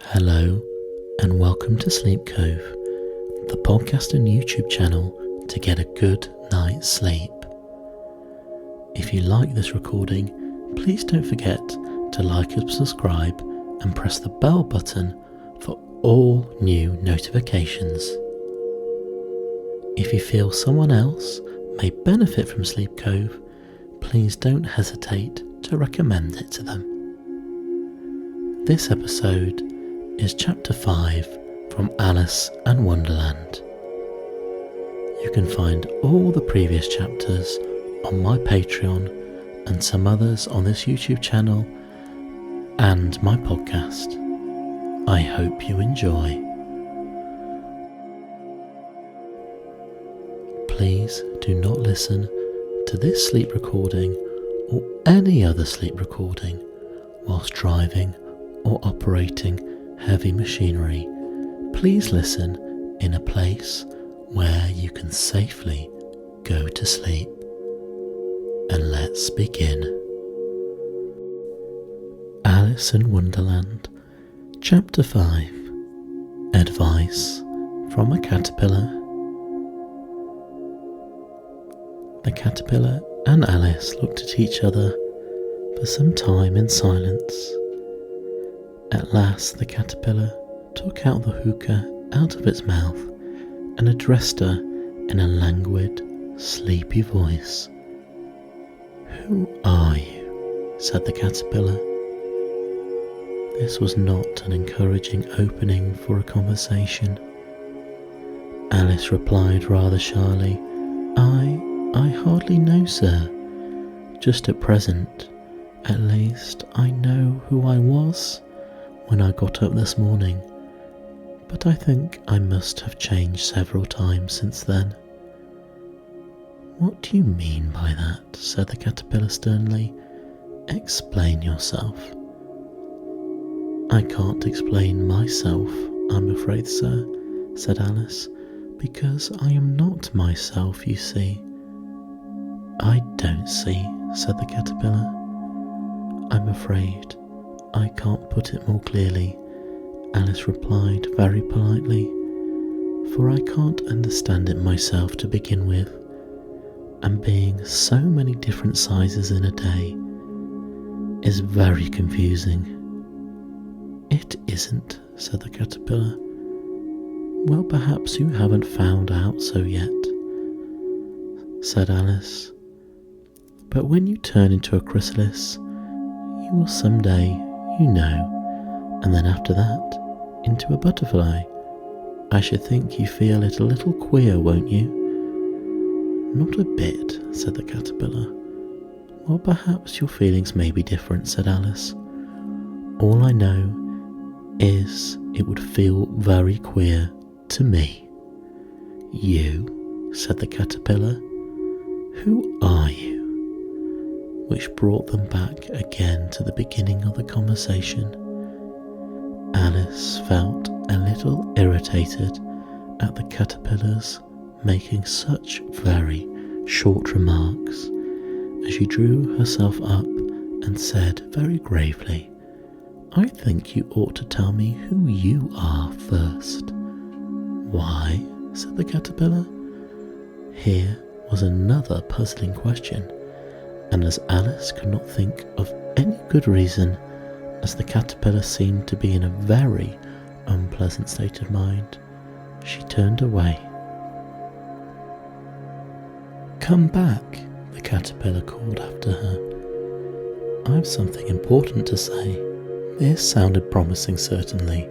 Hello and welcome to Sleep Cove, the podcast and YouTube channel to get a good night's sleep. If you like this recording, please don't forget to like and subscribe and press the bell button for all new notifications. If you feel someone else may benefit from Sleep Cove, please don't hesitate to recommend it to them. This episode is Chapter 5 from Alice and Wonderland. You can find all the previous chapters on my Patreon and some others on this YouTube channel and my podcast. I hope you enjoy. Please do not listen to this sleep recording or any other sleep recording whilst driving or operating heavy machinery. Please listen in a place where you can safely go to sleep. And let's begin. Alice in Wonderland, Chapter 5. Advice from a Caterpillar. The caterpillar and Alice looked at each other for some time in silence. At last the caterpillar took out the hookah out of its mouth and addressed her in a languid, sleepy voice. "Who are you?" said the caterpillar. This was not an encouraging opening for a conversation. Alice replied rather shyly, I hardly know, sir. Just at present, at least, I know who I was when I got up this morning, but I think I must have changed several times since then." "What do you mean by that?" said the caterpillar sternly. "Explain yourself." "I can't explain myself, I'm afraid, sir," said Alice, "because I am not myself, you see." "I don't see," said the caterpillar. "I'm afraid I can't put it more clearly," Alice replied very politely, "for I can't understand it myself to begin with, and being so many different sizes in a day is very confusing." "It isn't," said the caterpillar. "Well, perhaps you haven't found out so yet," said Alice. "But when you turn into a chrysalis, you will someday, you know, and then after that, into a butterfly. I should think you feel it a little queer, won't you?" "Not a bit," said the caterpillar. "Well, perhaps your feelings may be different," said Alice. "All I know is it would feel very queer to me." "You?" said the caterpillar. "Who are you?" Which brought them back again to the beginning of the conversation. Alice felt a little irritated at the caterpillars making such very short remarks as she drew herself up and said very gravely, "I think you ought to tell me who you are first." "Why?" said the caterpillar. Here was another puzzling question, and as Alice could not think of any good reason, as the caterpillar seemed to be in a very unpleasant state of mind, she turned away. "Come back," the caterpillar called after her. "I've something important to say." This sounded promising, certainly.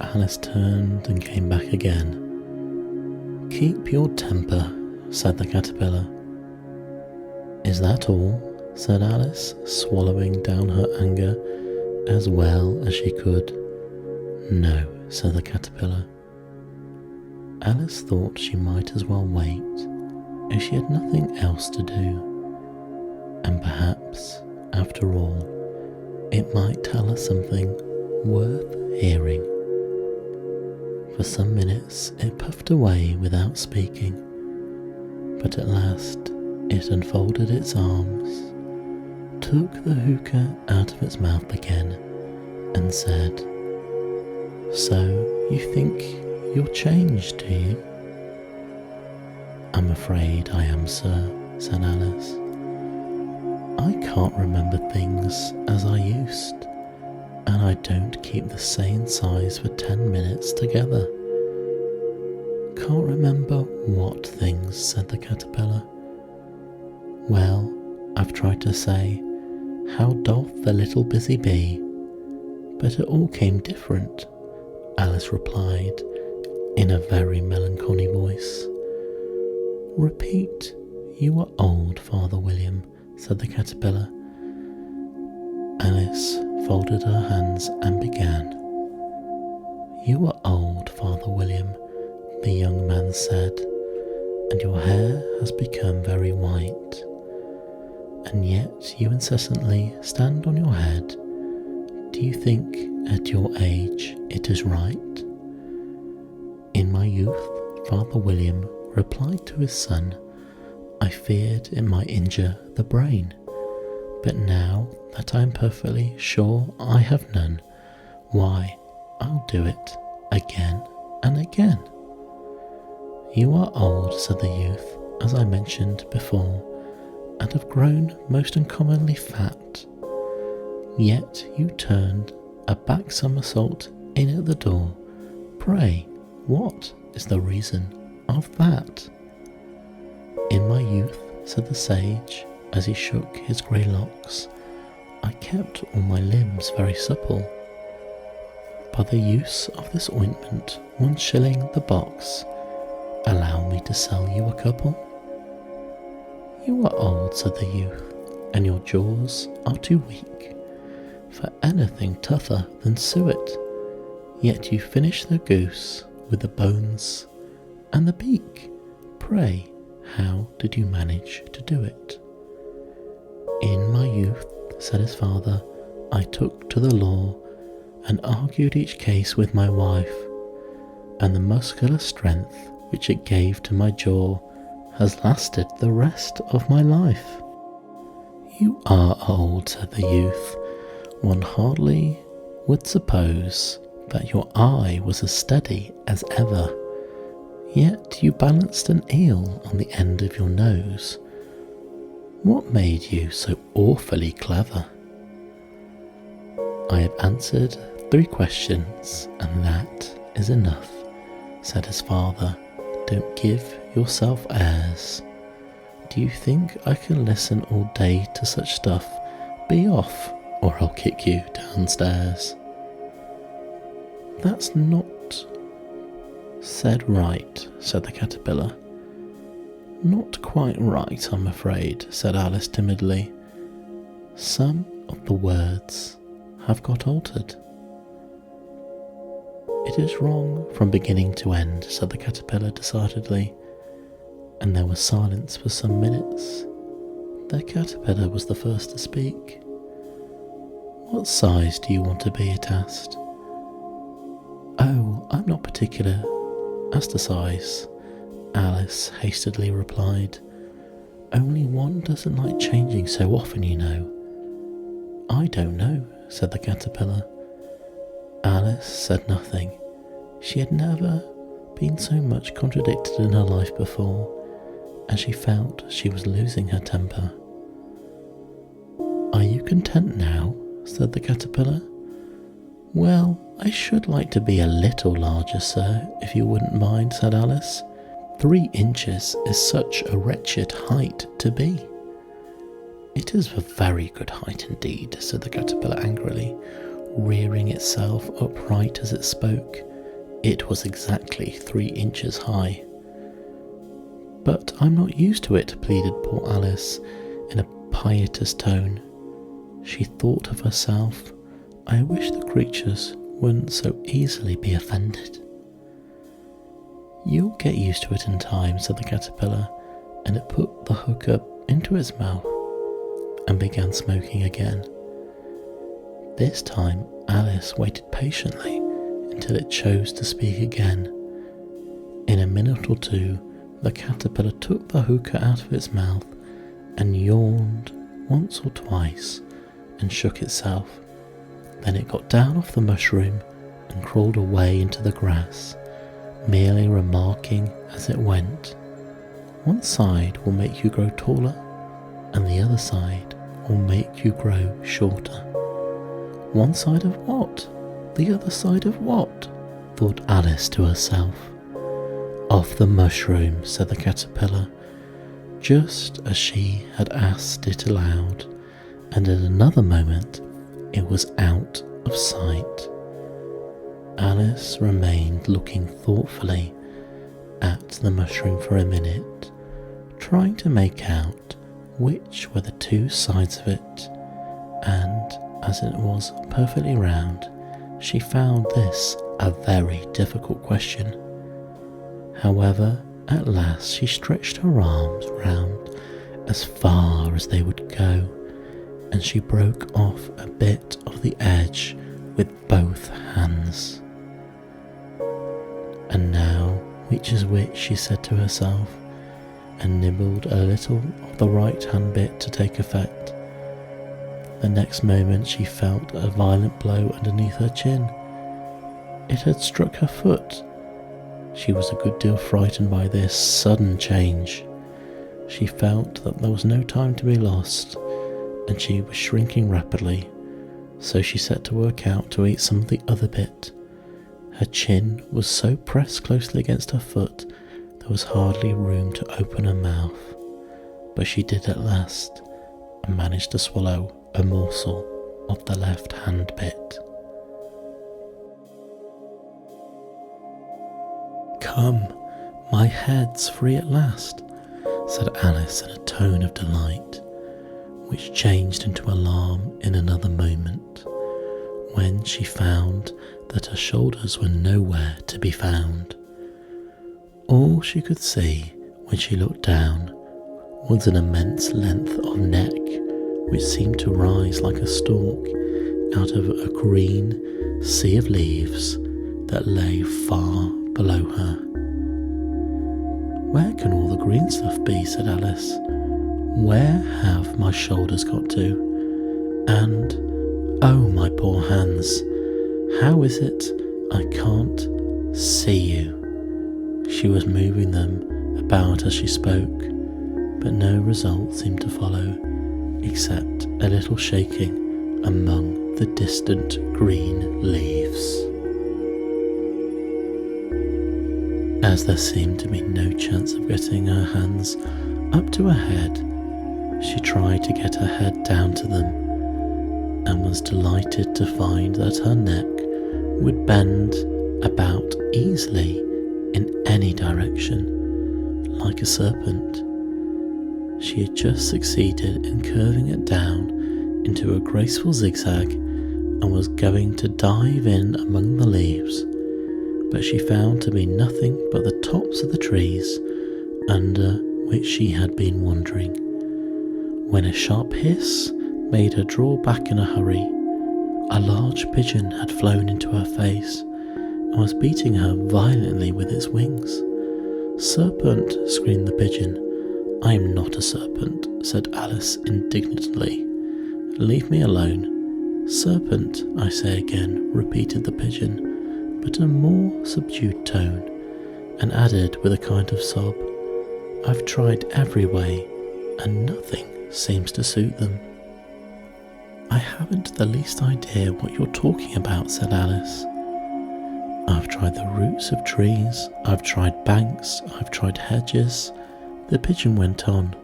Alice turned and came back again. "Keep your temper," said the caterpillar. "Is that all?" said Alice, swallowing down her anger as well as she could. "No," said the caterpillar. Alice thought she might as well wait, as she had nothing else to do, and perhaps, after all, it might tell her something worth hearing. For some minutes it puffed away without speaking, but at last it unfolded its arms, took the hookah out of its mouth again, and said, So you think you're changed, do you? I'm afraid I am, sir, said Alice. I can't remember things as I used, and I don't keep the same size for 10 minutes together. Can't remember what things, said the caterpillar. Well, I've tried to say, how doth the little busy bee? But it all came different, Alice replied in a very melancholy voice. Repeat, you are old, Father William, said the caterpillar. Alice folded her hands and began. You are old, Father William, the young man said, and your hair has become very white. And yet you incessantly stand on your head. Do you think at your age it is right? In my youth, Father William replied to his son, I feared it might injure the brain, but now that I am perfectly sure I have none, why, I'll do it again and again. You are old, said the youth, as I mentioned before, and have grown most uncommonly fat. Yet you turned a back somersault in at the door. Pray, what is the reason of that? In my youth, said the sage, as he shook his grey locks, I kept all my limbs very supple. By the use of this ointment, 1 shilling the box. Allow me to sell you a couple. You are old, said the youth, and your jaws are too weak for anything tougher than suet. Yet you finish the goose with the bones and the beak. Pray, how did you manage to do it? In my youth, said his father, I took to the law and argued each case with my wife, and the muscular strength which it gave to my jaw has lasted the rest of my life. You are old, said the youth. One hardly would suppose that your eye was as steady as ever, yet you balanced an eel on the end of your nose. What made you so awfully clever? I have answered 3 questions, and that is enough, said his father. Don't give yourself airs. Do you think I can listen all day to such stuff? Be off, or I'll kick you downstairs. That's not said right, said the caterpillar. Not quite right, I'm afraid, said Alice timidly. Some of the words have got altered. It is wrong from beginning to end, said the caterpillar decidedly, and there was silence for some minutes. The caterpillar was the first to speak. What size do you want to be? It asked. Oh, I'm not particular as to size, Alice hastily replied. Only one doesn't like changing so often, you know. I don't know, said the caterpillar. Alice said nothing. She had never been so much contradicted in her life before, and she felt she was losing her temper. Are you content now? Said the caterpillar. Well, I should like to be a little larger, sir, if you wouldn't mind, said Alice. 3 inches is such a wretched height to be. It is a very good height indeed, said the caterpillar angrily, rearing itself upright as it spoke. It was exactly 3 inches high. But I'm not used to it, pleaded poor Alice in a piteous tone. She thought of herself. I wish the creatures wouldn't so easily be offended. You'll get used to it in time, said the caterpillar, and it put the hook up into its mouth and began smoking again. This time Alice waited patiently until it chose to speak again. In a minute or 2, the caterpillar took the hookah out of its mouth and yawned once or twice and shook itself. Then it got down off the mushroom and crawled away into the grass, merely remarking as it went, "One side will make you grow taller, and the other side will make you grow shorter." "One side of what? The other side of what?" thought Alice to herself. "Of the mushroom," said the caterpillar, just as she had asked it aloud, and in another moment it was out of sight. Alice remained looking thoughtfully at the mushroom for a minute, trying to make out which were the two sides of it, and as it was perfectly round, she found this a very difficult question. However, at last she stretched her arms round as far as they would go, and she broke off a bit of the edge with both hands. "And now, which is which?" she said to herself, and nibbled a little of the right-hand bit to take effect. The next moment she felt a violent blow underneath her chin. It had struck her foot. She was a good deal frightened by this sudden change. She felt that there was no time to be lost, and she was shrinking rapidly, so she set to work out to eat some of the other bit. Her chin was so pressed closely against her foot there was hardly room to open her mouth, but she did at last, and managed to swallow a morsel of the left-hand bit. "Come, my head's free at last," said Alice in a tone of delight, which changed into alarm in another moment, when she found that her shoulders were nowhere to be found. All she could see when she looked down was an immense length of neck which seemed to rise like a stalk out of a green sea of leaves that lay far below her. "Where can all the green stuff be?" said Alice. "Where have my shoulders got to? And, oh my poor hands, how is it I can't see you?" She was moving them about as she spoke, but no result seemed to follow, except a little shaking among the distant green leaves. As there seemed to be no chance of getting her hands up to her head, she tried to get her head down to them, and was delighted to find that her neck would bend about easily in any direction, like a serpent. She had just succeeded in curving it down into a graceful zigzag, and was going to dive in among the leaves, but she found to be nothing but the tops of the trees under which she had been wandering, when a sharp hiss made her draw back in a hurry. A large pigeon had flown into her face, and was beating her violently with its wings. "Serpent!" screamed the pigeon. "I am not a serpent," said Alice indignantly. "Leave me alone." "Serpent, I say again," repeated the pigeon, but in a more subdued tone, and added with a kind of sob, "I've tried every way, and nothing seems to suit them." "I haven't the least idea what you're talking about," said Alice. "I've tried the roots of trees, I've tried banks, I've tried hedges," the pigeon went on,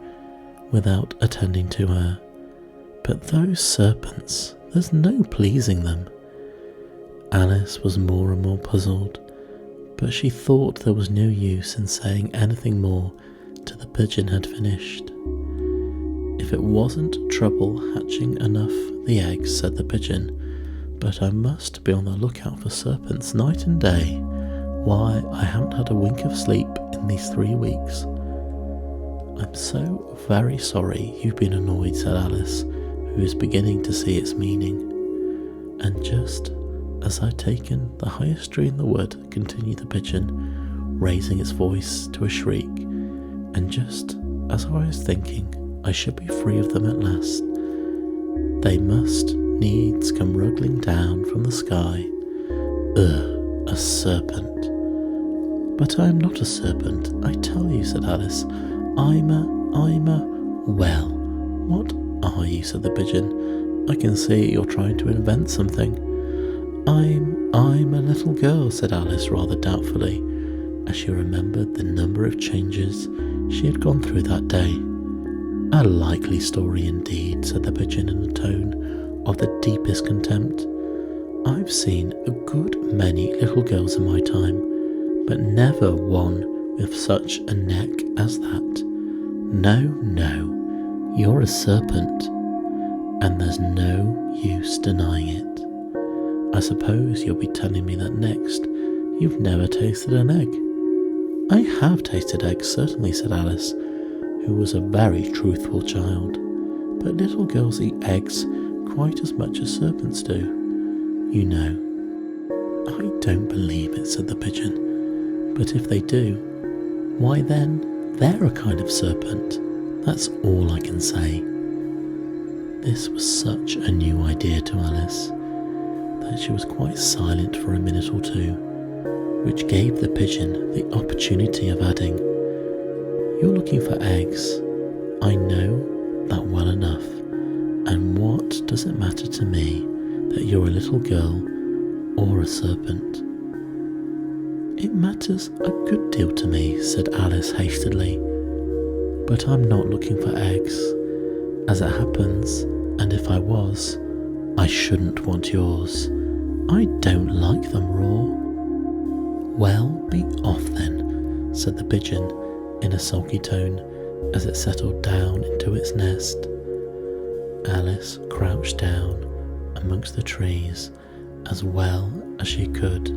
without attending to her. "But those serpents, there's no pleasing them." Alice was more and more puzzled, but she thought there was no use in saying anything more till the pigeon had finished. "If it wasn't trouble hatching enough the eggs," said the pigeon, "but I must be on the lookout for serpents night and day. Why, I haven't had a wink of sleep in these 3 weeks." "I'm so very sorry you've been annoyed," said Alice, who was beginning to see its meaning. "And just as I'd taken the highest tree in the wood," continued the pigeon, raising its voice to a shriek, "and just as I was thinking I should be free of them at last, they must needs come ruggling down from the sky, Ugh, a serpent. But I am not a serpent, I tell you, said Alice. I'm a... Well, what are you, said the pigeon. I can see you're trying to invent something. I'm a little girl, said Alice rather doubtfully, as she remembered the number of changes she had gone through that day. A likely story indeed, said the pigeon in a tone of the deepest contempt. I've seen a good many little girls in my time, but never one with such a neck as that. No, you're a serpent, and there's no use denying it. I suppose you'll be telling me that next you've never tasted an egg. I have tasted eggs, certainly, said Alice, who was a very truthful child. But little girls eat eggs quite as much as serpents do, you know. I don't believe it, said the pigeon. But if they do, why then, they're a kind of serpent. That's all I can say. This was such a new idea to Alice that she was quite silent for a minute or two, which gave the pigeon the opportunity of adding, You're looking for eggs. I know that well enough. And what does it matter to me that you're a little girl or a serpent? It matters a good deal to me, said Alice hastily. But I'm not looking for eggs, as it happens, and if I was, I shouldn't want yours. I don't like them raw. Well, be off then, said the pigeon in a sulky tone as it settled down into its nest. Alice crouched down amongst the trees as well as she could,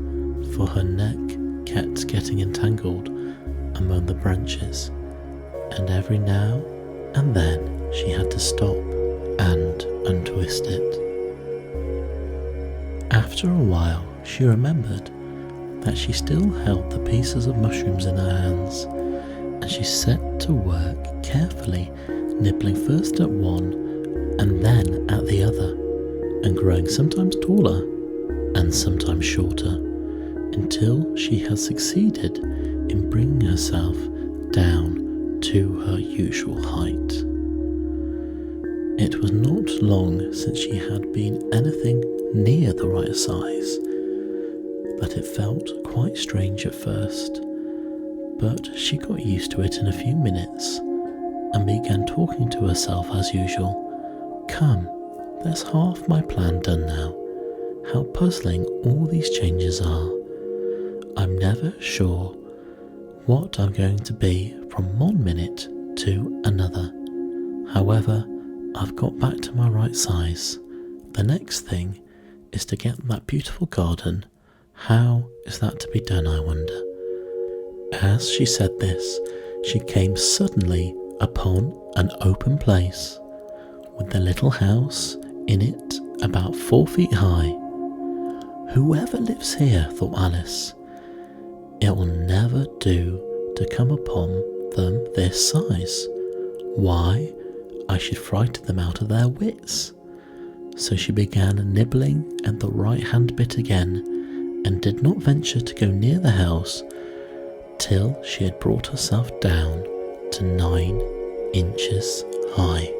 for her neck kept getting entangled among the branches, and every now and then she had to stop and untwist it. After a while she remembered that she still held the pieces of mushrooms in her hands, and she set to work carefully, nibbling first at one and then at the other, and growing sometimes taller and sometimes shorter, until she had succeeded in bringing herself down to her usual height. It was not long since she had been anything near the right size, that it felt quite strange at first, but she got used to it in a few minutes and began talking to herself as usual. Come, there's half my plan done now. How puzzling all these changes are. I'm never sure what I'm going to be from 1 minute to another. However, I've got back to my right size. The next thing is to get that beautiful garden. How is that to be done, I wonder? As she said this, she came suddenly upon an open place, with the little house in it about 4 feet high. Whoever lives here, thought Alice, it will never do to come upon them this size. Why, I should frighten them out of their wits. So she began nibbling at the right-hand bit again, and did not venture to go near the house till she had brought herself down to 9 inches high.